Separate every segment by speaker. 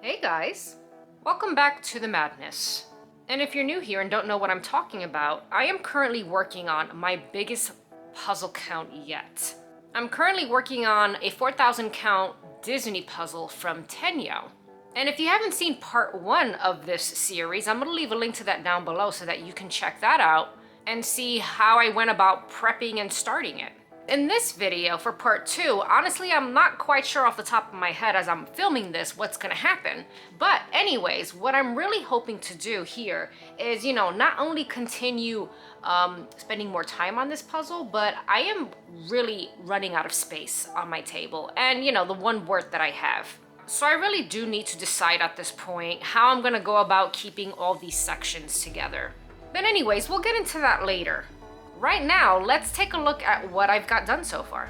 Speaker 1: Hey guys, welcome back to the madness. And if you're new here and don't know what I'm talking about, I am currently working on my biggest puzzle count yet. I'm currently working on a 4,000 count Disney puzzle from Tenyo. And if you haven't seen part 1 of this series, I'm going to leave a link to that down below so that you can check that out and see how I went about prepping and starting it. In this video for part 2, honestly, I'm not quite sure off the top of my head as I'm filming this what's gonna happen. But anyways, what I'm really hoping to do here is, not only continue spending more time on this puzzle, but I am really running out of space on my table and, the one board that I have. So I really do need to decide at this point how I'm gonna go about keeping all these sections together. But anyways, we'll get into that later. Right now, let's take a look at what I've got done so far.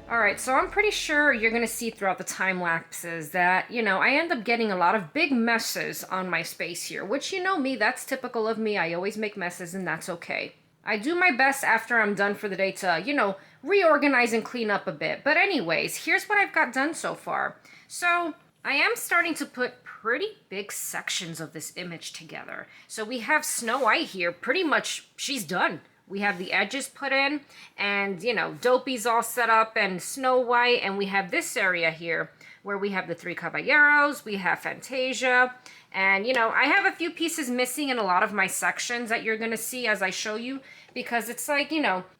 Speaker 1: All right, so I'm pretty sure you're gonna see throughout the time lapses that, I end up getting a lot of big messes on my space here, which me, that's typical of me. I always make messes and that's okay. I do my best after I'm done for the day to, reorganize and clean up a bit. But anyways, here's what I've got done so far. So I am starting to put pretty big sections of this image together. So we have Snow White here, pretty much she's done. We have the edges put in and, Dopey's all set up and Snow White. And we have this area here where we have the three Caballeros, we have Fantasia. And, I have a few pieces missing in a lot of my sections that you're going to see as I show you. Because it's like,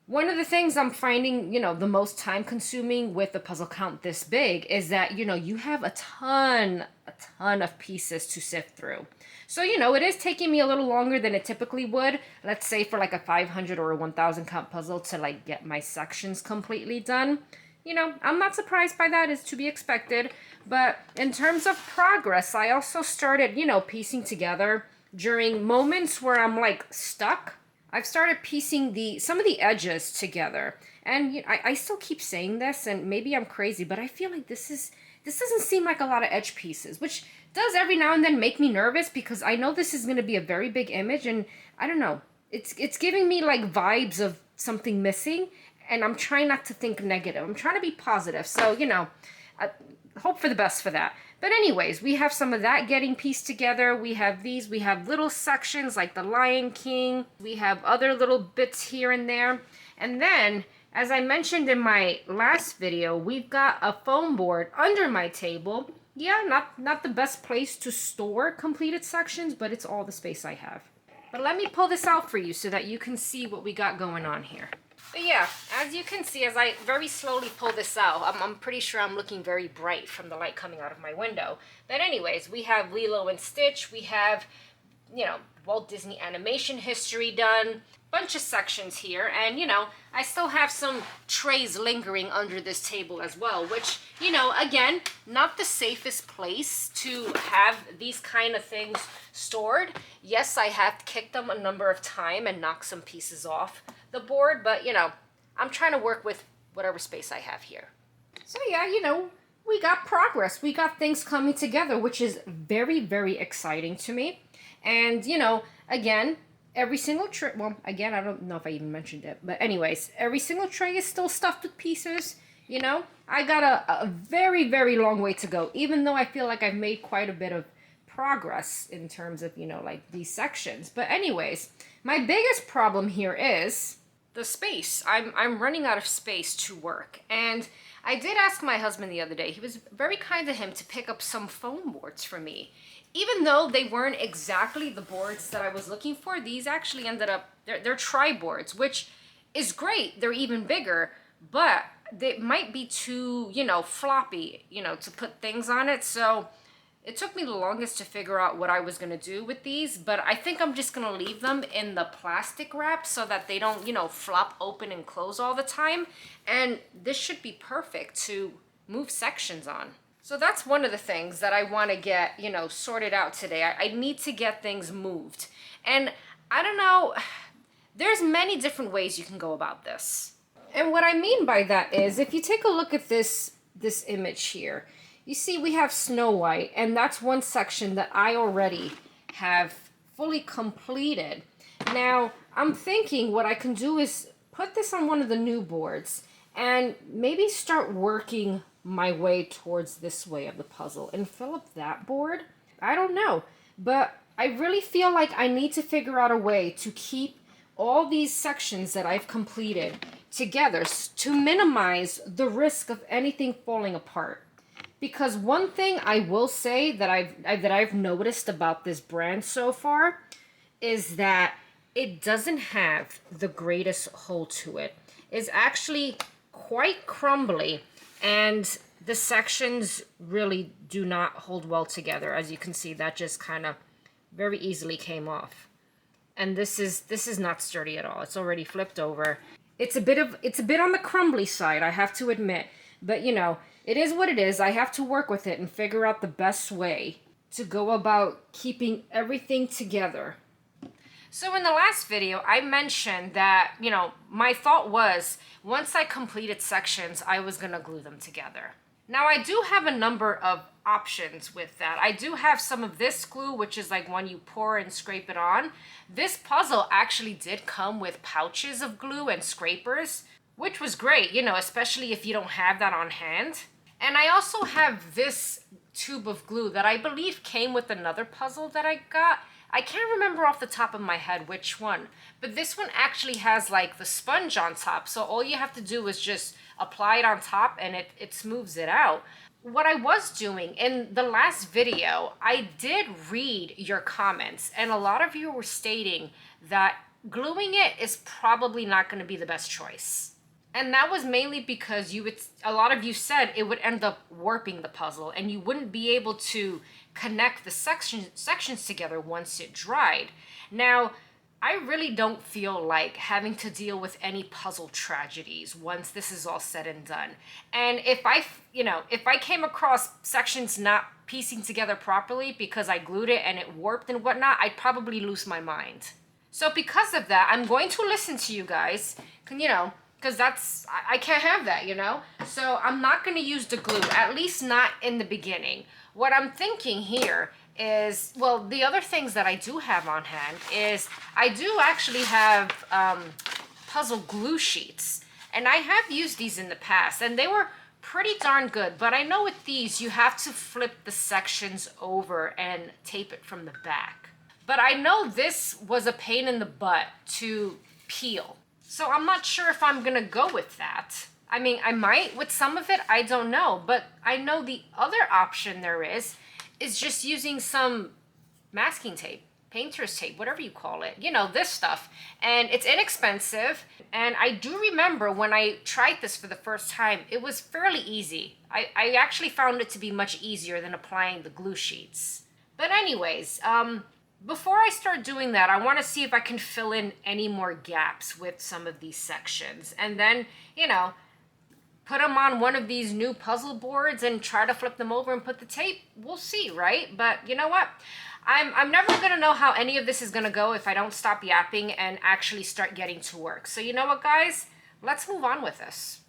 Speaker 1: one of the things I'm finding, the most time consuming with a puzzle count this big is that, you have a ton of pieces to sift through. So, it is taking me a little longer than it typically would. Let's say for like a 500 or a 1,000 count puzzle to like get my sections completely done. I'm not surprised by that. It's to be expected. But in terms of progress, I also started, piecing together during moments where I'm like stuck. I've started piecing some of the edges together. And I still keep saying this, and maybe I'm crazy, but I feel like this doesn't seem like a lot of edge pieces, which does every now and then make me nervous because I know this is going to be a very big image, and I don't know. It's giving me like vibes of something missing, and I'm trying not to think negative. I'm trying to be positive. So, I hope for the best for that. But anyways, we have some of that getting pieced together. We have we have little sections like the Lion King. We have other little bits here and there. And then, as I mentioned in my last video, we've got a foam board under my table. Yeah, not the best place to store completed sections, but it's all the space I have. But let me pull this out for you so that you can see what we got going on here. But yeah, as you can see, as I very slowly pull this out, I'm pretty sure I'm looking very bright from the light coming out of my window. But anyways, we have Lilo and Stitch. We have, Walt Disney animation history done. Bunch of sections here. And, I still have some trays lingering under this table as well, which, again, not the safest place to have these kind of things stored. Yes, I have kicked them a number of times and knocked some pieces off the board, but, I'm trying to work with whatever space I have here. So, yeah, we got progress. We got things coming together, which is very, very exciting to me. And, again, every single tray, well, again, I don't know if I even mentioned it, but anyways, every single tray is still stuffed with pieces, I got a very, very long way to go, even though I feel like I've made quite a bit of progress in terms of, like these sections. But anyways, my biggest problem here is the space. I'm running out of space to work. And I did ask my husband the other day, he was very kind of him to pick up some foam boards for me. Even though they weren't exactly the boards that I was looking for, these actually ended up, they're tri-boards, which is great. They're even bigger, but they might be too, floppy, to put things on it. So it took me the longest to figure out what I was going to do with these, but I think I'm just going to leave them in the plastic wrap so that they don't, flop open and close all the time. And this should be perfect to move sections on. So that's one of the things that I want to get, sorted out today. I need to get things moved. And I don't know, there's many different ways you can go about this. And what I mean by that is, if you take a look at this image here, you see we have Snow White, and that's one section that I already have fully completed. Now, I'm thinking what I can do is put this on one of the new boards and maybe start working my way towards this way of the puzzle. And fill up that board? I don't know. But I really feel like I need to figure out a way to keep all these sections that I've completed together to minimize the risk of anything falling apart. Because one thing I will say that I've noticed about this brand so far is that it doesn't have the greatest hold to it. It's actually quite crumbly, and the sections really do not hold well together. As you can see, that just kind of very easily came off. And this is not sturdy at all. It's already flipped over. It's a bit on the crumbly side, I have to admit. But you know, it is what it is. I have to work with it and figure out the best way to go about keeping everything together. So in the last video, I mentioned that, you know, my thought was once I completed sections, I was going to glue them together. Now, I do have a number of options with that. I do have some of this glue, which is like one you pour and scrape it on. This puzzle actually did come with pouches of glue and scrapers, which was great, you know, especially if you don't have that on hand. And I also have this tube of glue that I believe came with another puzzle that I got. I can't remember off the top of my head which one, but this one actually has like the sponge on top. So all you have to do is just apply it on top and it smooths it out. What I was doing in the last video, I did read your comments, and a lot of you were stating that gluing it is probably not going to be the best choice. And that was mainly because a lot of you said it would end up warping the puzzle and you wouldn't be able to connect the sections together once it dried. Now, I really don't feel like having to deal with any puzzle tragedies once this is all said and done. And if I came across sections not piecing together properly because I glued it and it warped and whatnot, I'd probably lose my mind. So because of that, I'm going to listen to you guys, you know, because I can't have that, you know? So I'm not going to use the glue, at least not in the beginning. What I'm thinking here is, well, the other things that I do have on hand is I do actually have puzzle glue sheets. And I have used these in the past, and they were pretty darn good. But I know with these, you have to flip the sections over and tape it from the back. But I know this was a pain in the butt to peel. So I'm not sure if I'm gonna go with that. I mean, I might with some of it, I don't know. But I know the other option there is just using some masking tape, painter's tape, whatever you call it. You know, this stuff. And it's inexpensive. And I do remember when I tried this for the first time, it was fairly easy. I actually found it to be much easier than applying the glue sheets. But anyways, before I start doing that, I want to see if I can fill in any more gaps with some of these sections. And then, you know, put them on one of these new puzzle boards and try to flip them over and put the tape. We'll see, right? But you know what? I'm never going to know how any of this is going to go if I don't stop yapping and actually start getting to work. So you know what, guys? Let's move on with this.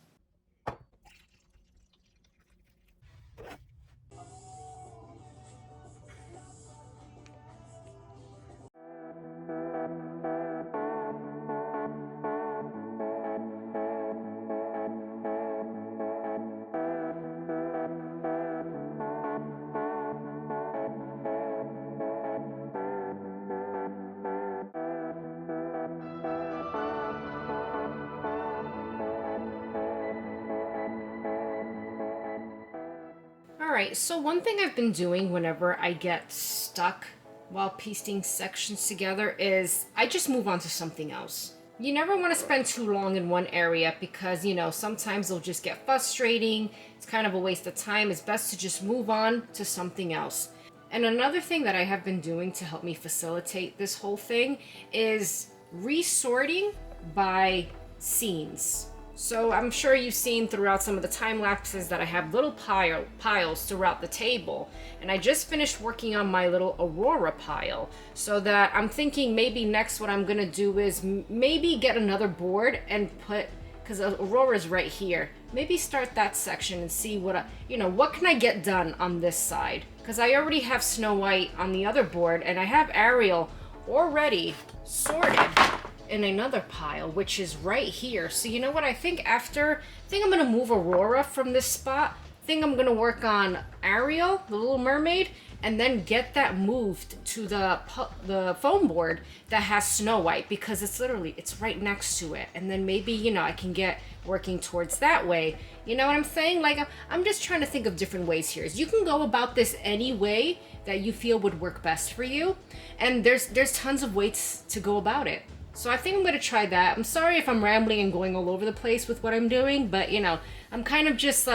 Speaker 1: Alright, so one thing I've been doing whenever I get stuck while piecing sections together is I just move on to something else. You never want to spend too long in one area because, you know, sometimes it'll just get frustrating. It's kind of a waste of time. It's best to just move on to something else. And another thing that I have been doing to help me facilitate this whole thing is resorting by scenes. So I'm sure you've seen throughout some of the time lapses that I have little piles throughout the table. And I just finished working on my little Aurora pile. So that I'm thinking maybe next what I'm going to do is maybe get another board and put, because Aurora's right here, maybe start that section and see what, what can I get done on this side? Because I already have Snow White on the other board and I have Ariel already sorted in another pile, which is right here. So you know what, I think I'm gonna move Aurora from this spot. think I'm gonna work on Ariel, the Little Mermaid, and then get that moved to the foam board that has Snow White, because it's right next to it. And then maybe, you know, I can get working towards that way. You know what I'm saying? Like, I'm just trying to think of different ways here. You can go about this any way that you feel would work best for you. And there's tons of ways to go about it. So I think I'm gonna try that. I'm sorry if I'm rambling and going all over the place with what I'm doing, but you know, I'm kind of just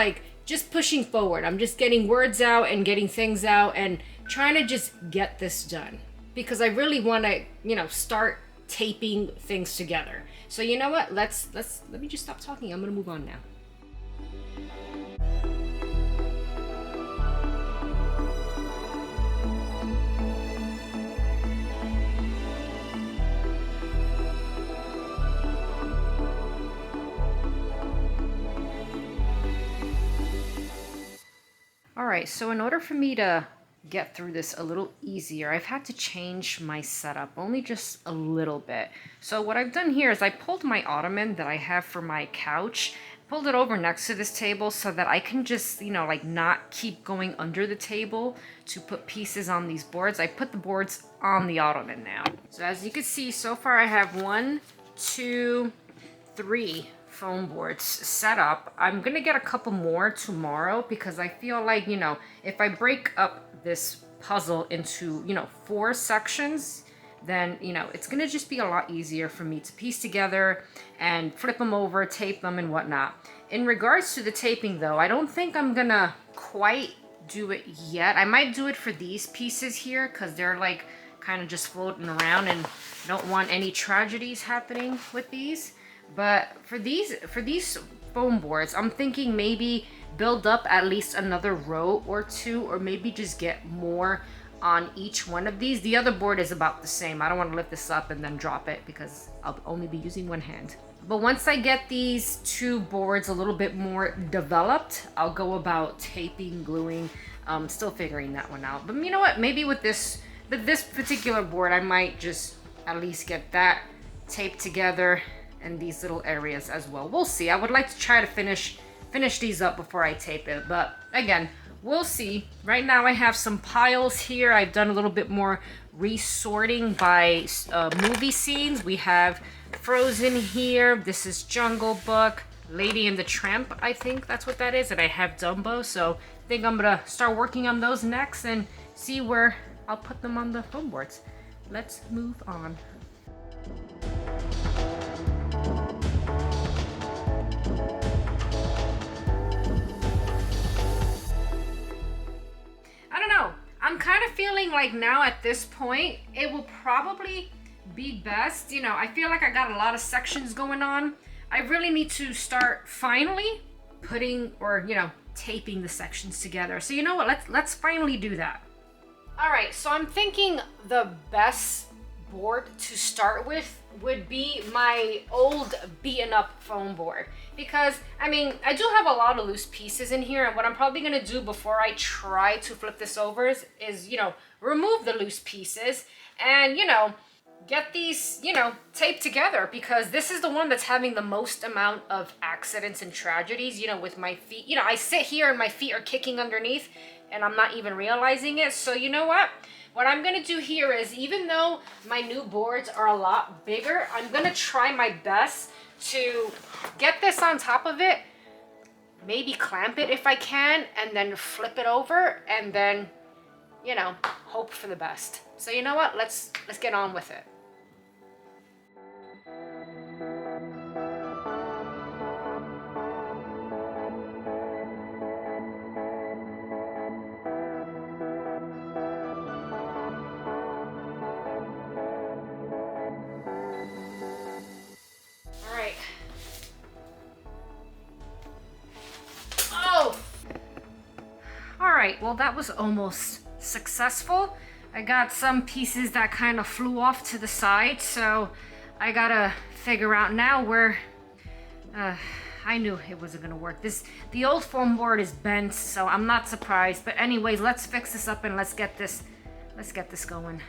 Speaker 1: pushing forward. I'm just getting words out and getting things out and trying to just get this done, because I really want to, you know, start taping things together. So you know what? Let me just stop talking. I'm gonna move on now. All right, so in order for me to get through this a little easier, I've had to change my setup, only just a little bit. So what I've done here is I pulled my ottoman that I have for my couch, pulled it over next to this table so that I can just, you know, like not keep going under the table to put pieces on these boards. I put the boards on the ottoman now. So as you can see, so far I have 1, 2, 3 foam boards set up. I'm gonna get a couple more tomorrow, because I feel like, you know, if I break up this puzzle into, you know, 4 sections, then, you know, it's gonna just be a lot easier for me to piece together and flip them over, tape them and whatnot. In regards to the taping though, I don't think I'm gonna quite do it yet. I might do it for these pieces here, because they're like kind of just floating around and I don't want any tragedies happening with these. But for these foam boards, I'm thinking maybe build up at least another row or 2, or maybe just get more on each one of these. The other board is about the same. I don't want to lift this up and then drop it, because I'll only be using one hand. But once I get these 2 boards a little bit more developed, I'll go about taping, gluing, still figuring that one out. But you know what? Maybe with this particular board, I might just at least get that taped together, and these little areas as well. We'll see. I would like to try to finish these up before I tape it, but again, we'll see. Right now I have some piles here. I've done a little bit more resorting by movie scenes. We have Frozen here. This is Jungle Book. Lady and the Tramp, I think that's what that is. And I have Dumbo, so I think I'm gonna start working on those next and see where I'll put them on the foam boards. Let's move on. I'm kind of feeling like now at this point, it will probably be best. You know, I feel like I got a lot of sections going on. I really need to start finally putting, or, you know, taping the sections together. So you know what, let's finally do that. All right, so I'm thinking the best board to start with would be my old beaten up foam board, because I mean, I do have a lot of loose pieces in here, and what I'm probably gonna do before I try to flip this over is, you know, remove the loose pieces and, you know, get these, you know, taped together, because this is the one that's having the most amount of accidents and tragedies, you know, with my feet. You know, I sit here and my feet are kicking underneath and I'm not even realizing it. So you know what I'm gonna do here is, even though my new boards are a lot bigger, I'm gonna try my best to get this on top of it, maybe clamp it if I can, and then flip it over, and then, you know, hope for the best. So you know what, let's get on with it. Alright, well that was almost successful. I got some pieces that kind of flew off to the side, so I gotta figure out now where... I knew it wasn't gonna work. The old foam board is bent, so I'm not surprised. But anyways, let's fix this up and let's get this going.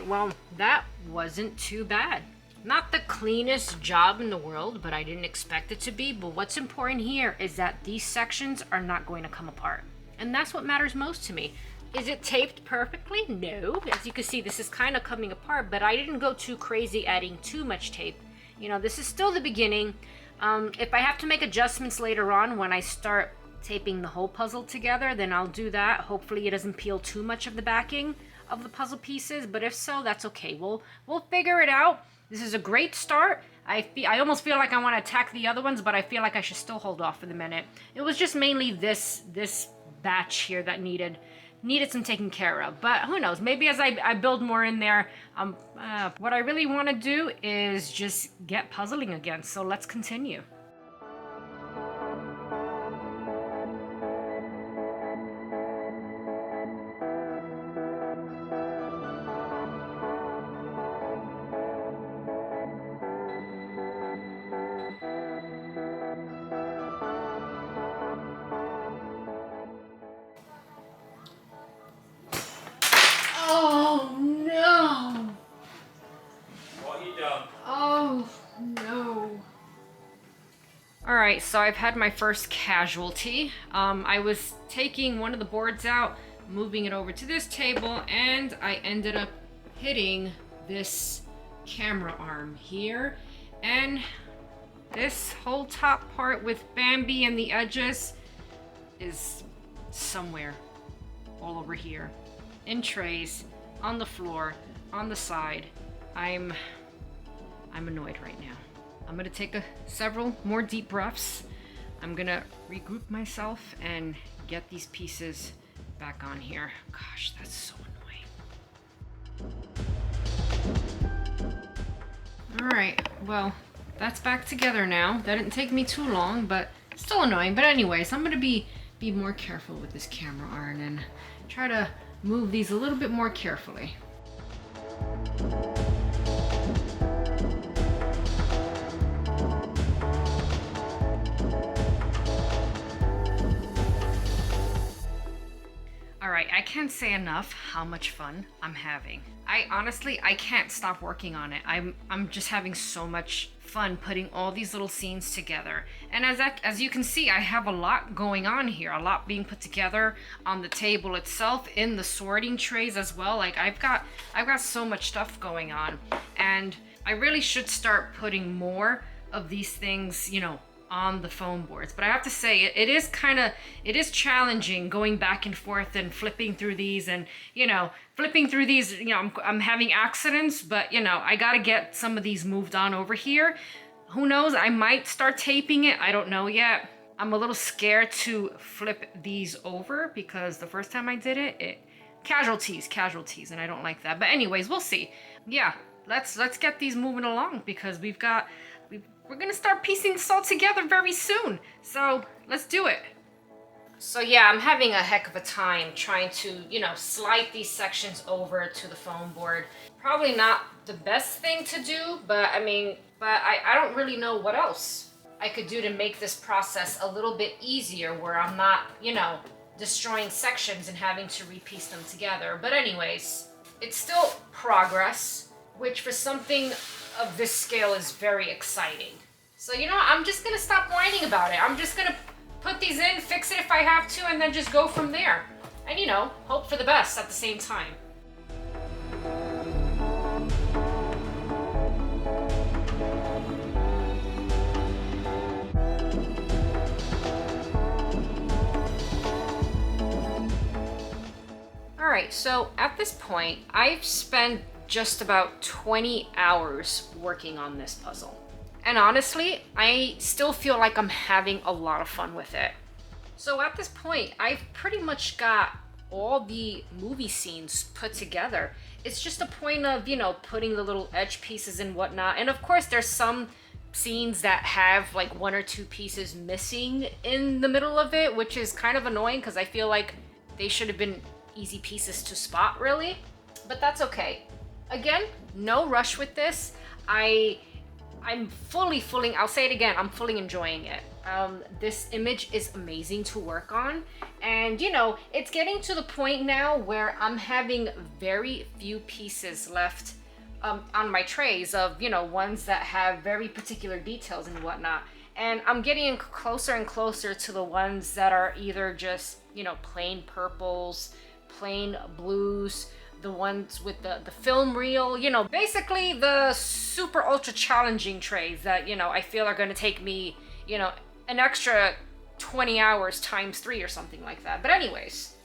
Speaker 1: well, that wasn't too bad. Not the cleanest job in the world, but I didn't expect it to be. But what's important here is that these sections are not going to come apart. And that's what matters most to me. Is it taped perfectly? No. As you can see, this is kind of coming apart, but I didn't go too crazy adding too much tape. You know, this is still the beginning. If I have to make adjustments later on when I start taping the whole puzzle together, then I'll do that. Hopefully it doesn't peel too much of the backing of the puzzle pieces, but if so, that's okay. We'll figure it out. This is a great start. I almost feel like I want to attack the other ones, but I feel like I should still hold off for the minute. It was just mainly this batch here that needed some taking care of. But who knows? Maybe as I build more in there, what I really want to do is just get puzzling again. So let's continue. Oh no!
Speaker 2: What you done?
Speaker 1: Oh no. Alright, so I've had my first casualty. I was taking one of the boards out, moving it over to this table, and I ended up hitting this camera arm here. And this whole top part with Bambi and the edges is somewhere all over here. In trays, on the floor, on the side. I'm annoyed right now. I'm gonna take several more deep breaths. I'm gonna regroup myself and get these pieces back on here. Gosh, that's so annoying. All right, well, that's back together now. That didn't take me too long, but still annoying. But anyways, I'm gonna be more careful with this camera iron and try to move these a little bit more carefully. Alright, I can't say enough how much fun I'm having. I can't stop working on it. I'm just having so much fun putting all these little scenes together. And as you can see, I have a lot going on here, a lot being put together on the table itself, in the sorting trays as well. Like I've got so much stuff going on, and I really should start putting more of these things, you know, on the foam boards. But I have to say, it is challenging going back and forth and flipping through these, and I'm having accidents, but you know, I gotta get some of these moved on over here. Who knows, I might start taping it, I don't know yet. I'm a little scared to flip these over because the first time I did it casualties, and I don't like that. But anyways, we'll see. Yeah, let's get these moving along because we're gonna start piecing this all together very soon. So let's do it. So yeah, I'm having a heck of a time trying to, you know, slide these sections over to the foam board. Probably not the best thing to do, but I don't really know what else I could do to make this process a little bit easier where I'm not, you know, destroying sections and having to repiece them together. But anyways, it's still progress, which for something of this scale is very exciting. So you know, I'm just gonna stop whining about it. I'm just gonna put these in, fix it if I have to, and then just go from there. And you know, hope for the best at the same time. Alright, so at this point, I've spent just about 20 hours working on this puzzle. And honestly, I still feel like I'm having a lot of fun with it. So at this point, I've pretty much got all the movie scenes put together. It's just a point of, you know, putting the little edge pieces and whatnot. And of course, there's some scenes that have like one or two pieces missing in the middle of it, which is kind of annoying because I feel like they should have been easy pieces to spot, really. But that's okay. Again, no rush with this. I'm fully, I'll say it again, I'm fully enjoying it. This image is amazing to work on. And you know, it's getting to the point now where I'm having very few pieces left on my trays of, you know, ones that have very particular details and whatnot. And I'm getting closer and closer to the ones that are either just, you know, plain purples, plain blues, the ones with the film reel, you know, basically the super ultra challenging trays that, you know, I feel are going to take me, you know, an extra 20 hours times 3 or something like that. But anyways,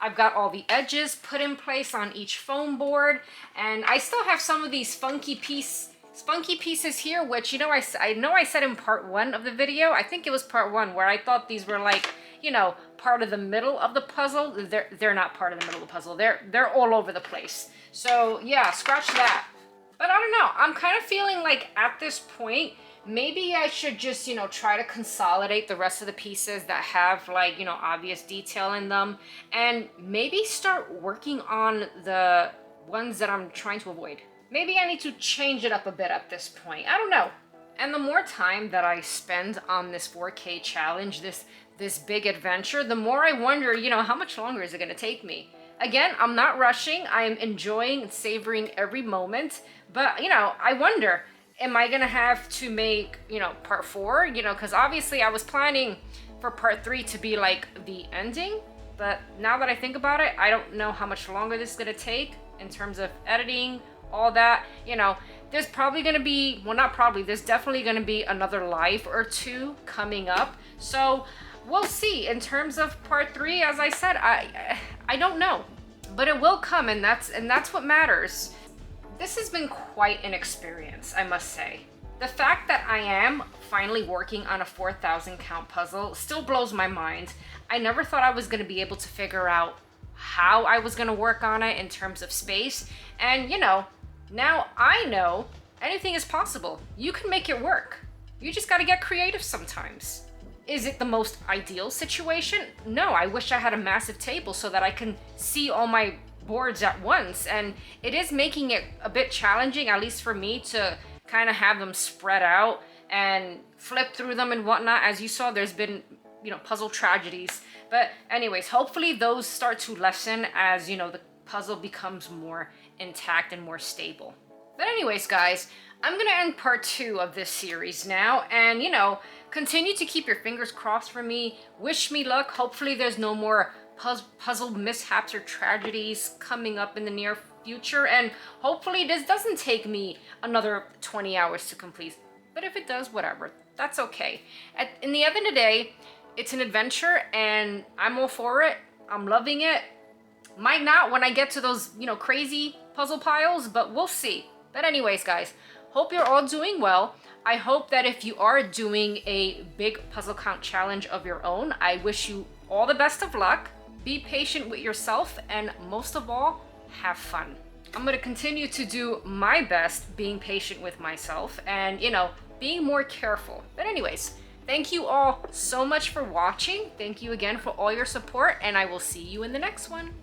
Speaker 1: I've got all the edges put in place on each foam board, and I still have some of these funky pieces here, which, you know, I know I said in part 1 of the video, I think it was part 1, where I thought these were like, you know, part of the middle of the puzzle. They're not part of the middle of the puzzle. They're all over the place. So yeah, scratch that. But I don't know, I'm kind of feeling like at this point, maybe I should just, you know, try to consolidate the rest of the pieces that have, like, you know, obvious detail in them, and maybe start working on the ones that I'm trying to avoid. Maybe I need to change it up a bit at this point. I don't know. And the more time that I spend on this 4K challenge, this big adventure, the more I wonder, you know, how much longer is it going to take me? Again, I'm not rushing. I am enjoying and savoring every moment. But, you know, I wonder, am I going to have to make, you know, part 4? You know, because obviously I was planning for part 3 to be like the ending. But now that I think about it, I don't know how much longer this is going to take in terms of editing, all that. You know, there's probably going to be, well, not probably, there's definitely going to be another live or 2 coming up. So we'll see. In terms of part 3, as I said, I don't know, but it will come, and that's what matters. This has been quite an experience, I must say. The fact that I am finally working on a 4,000 count puzzle still blows my mind. I never thought I was going to be able to figure out how I was going to work on it in terms of space. And, you know, now I know anything is possible. You can make it work. You just got to get creative sometimes. Is it the most ideal situation? No, I wish I had a massive table so that I can see all my boards at once, and it is making it a bit challenging, at least for me, to kind of have them spread out and flip through them and whatnot. As you saw, there's been, you know, puzzle tragedies. But anyways, hopefully those start to lessen as, you know, the puzzle becomes more intact and more stable. But anyways, guys, I'm gonna end part 2 of this series now, and, you know, continue to keep your fingers crossed for me. Wish me luck. Hopefully there's no more puzzle mishaps or tragedies coming up in the near future, and hopefully this doesn't take me another 20 hours to complete. But if it does, whatever, that's okay. In the end of the day, it's an adventure, and I'm all for it. I'm loving it. Might not when I get to those, you know, crazy puzzle piles, but we'll see. But anyways, guys, hope you're all doing well. I hope that if you are doing a big puzzle count challenge of your own, I wish you all the best of luck. Be patient with yourself, and most of all, have fun. I'm going to continue to do my best being patient with myself and, you know, being more careful. But anyways, thank you all so much for watching. Thank you again for all your support, and I will see you in the next one.